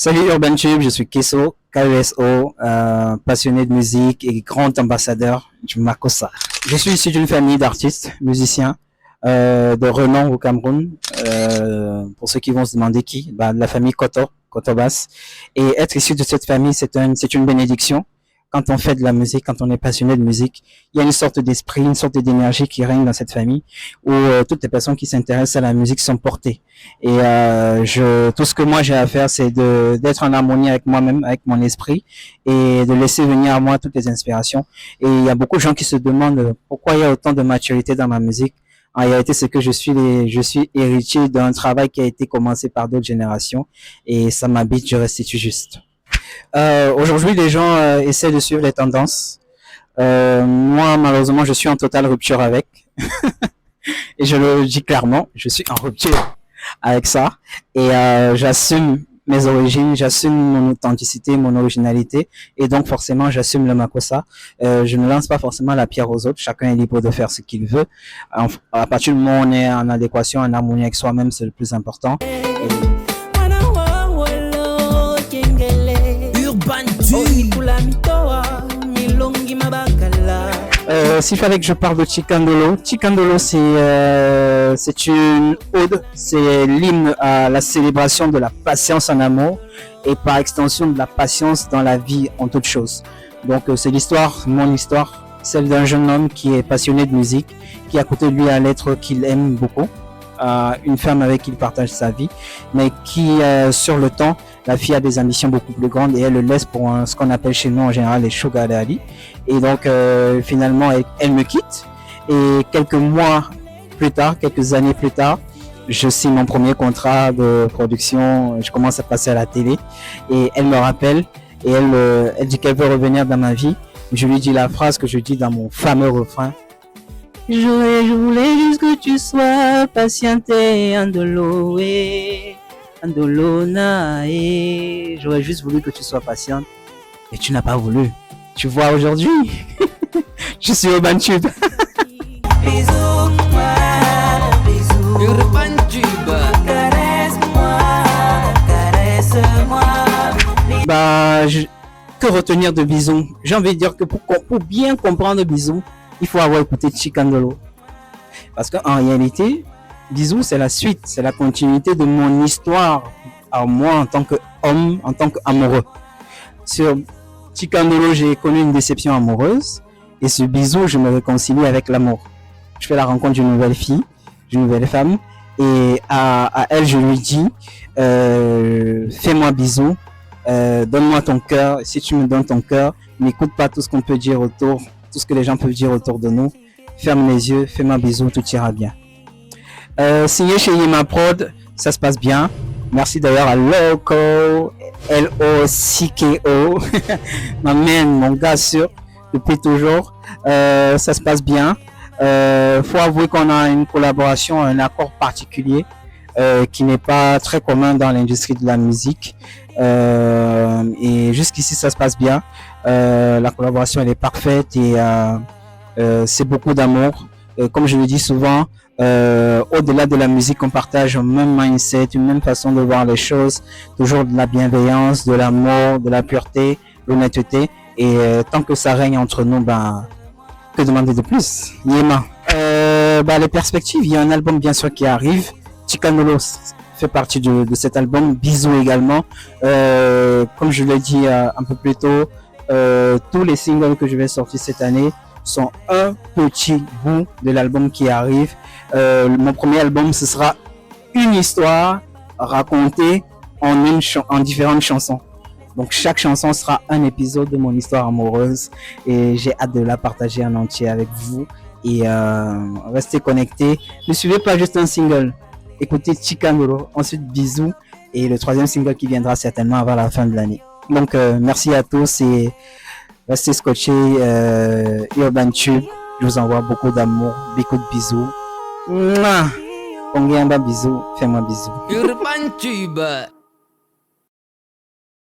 Salut Urban Tube, je suis Kesso, KESO, passionné de musique et grand ambassadeur du Makossa. Je suis issu d'une famille d'artistes, musiciens, de renom au Cameroun. Pour ceux qui vont se demander qui, de la famille Koto Bass. Et être issu de cette famille, c'est une bénédiction. Quand on fait de la musique, quand on est passionné de musique, il y a une sorte d'esprit, une sorte d'énergie qui règne dans cette famille où toutes les personnes qui s'intéressent à la musique sont portées. Et tout ce que moi j'ai à faire, c'est d'être en harmonie avec moi-même, avec mon esprit, et de laisser venir à moi toutes les inspirations. Et il y a beaucoup de gens qui se demandent pourquoi il y a autant de maturité dans ma musique. En réalité, c'est que je suis héritier d'un travail qui a été commencé par d'autres générations, et ça m'habite, je restitue juste. Aujourd'hui, les gens essaient de suivre les tendances. Moi, malheureusement, je suis en totale rupture avec. Et je le dis clairement, je suis en rupture avec ça. Et j'assume mes origines, j'assume mon authenticité, mon originalité. Et donc, forcément, j'assume le Makossa. Je ne lance pas forcément la pierre aux autres. Chacun est libre de faire ce qu'il veut. À partir du moment où on est en adéquation, en harmonie avec soi-même, c'est le plus important. S'il fallait que je parle de Chikandolo, c'est une ode, c'est l'hymne à la célébration de la patience en amour et par extension de la patience dans la vie en toute chose. Donc c'est l'histoire, mon histoire, celle d'un jeune homme qui est passionné de musique, qui a à côté de lui un être qu'il aime beaucoup, une femme avec qui il partage sa vie, mais qui sur le temps, la fille a des ambitions beaucoup plus grandes et elle le laisse pour ce qu'on appelle chez nous en général les sugar daddy. Et donc finalement elle me quitte et quelques mois plus tard, quelques années plus tard, je signe mon premier contrat de production, je commence à passer à la télé et elle me rappelle et elle dit qu'elle veut revenir dans ma vie. Je lui dis la phrase que je dis dans mon fameux refrain. Je voulais juste que tu sois patienté, Andoloé, Andolona, et j'aurais juste voulu que tu sois patiente, et tu n'as pas voulu. Tu vois aujourd'hui, je suis Urban Tube. Bisous-moi, bisous. Urban Tube. Caresse-moi, caresse-moi. Que retenir de Bisou? J'ai envie de dire que pour bien comprendre Bisou, il faut avoir écouté Chikandolo. Parce qu'en réalité, Bisou, c'est la suite, c'est la continuité de mon histoire à moi en tant qu'homme, en tant qu'amoureux. Sur Chikandolo, j'ai connu une déception amoureuse et ce Bisou, je me réconcilie avec l'amour. Je fais la rencontre d'une nouvelle fille, d'une nouvelle femme et à elle, je lui dis fais-moi bisou, donne-moi ton cœur. Si tu me donnes ton cœur, n'écoute pas tout ce qu'on peut dire autour, tout ce que les gens peuvent dire autour de nous. Ferme les yeux, fais-moi bisou, tout ira bien. Signé chez Yema Prod, ça se passe bien. Merci d'ailleurs à Loco, L-O-C-K-O, mon gars sûr, depuis toujours. Ça se passe bien. Faut avouer qu'on a une collaboration, un accord particulier qui n'est pas très commun dans l'industrie de la musique. Et jusqu'ici, ça se passe bien. La collaboration, elle est parfaite et c'est beaucoup d'amour. Comme je le dis souvent, au-delà de la musique, on partage un même mindset, une même façon de voir les choses, toujours de la bienveillance, de l'amour, de la pureté, l'honnêteté. Et tant que ça règne entre nous, que demander de plus? Yema. Les perspectives, il y a un album bien sûr qui arrive. Chikandolo fait partie de cet album. Bisou également. Comme je l'ai dit un peu plus tôt, tous les singles que je vais sortir cette année sont un petit bout de l'album qui arrive. Mon premier album, ce sera une histoire racontée en différentes chansons. Donc chaque chanson sera un épisode de mon histoire amoureuse et j'ai hâte de la partager en entier avec vous. Et restez connectés. Ne suivez pas juste un single. Écoutez Chikandolo, ensuite Bisou et le troisième single qui viendra certainement avant la fin de l'année. Donc merci à tous et restez scotchés. Urban Tube, je vous envoie beaucoup d'amour, beaucoup de bisous. Mouah. Bisous, fais-moi bisous. Urban Tube.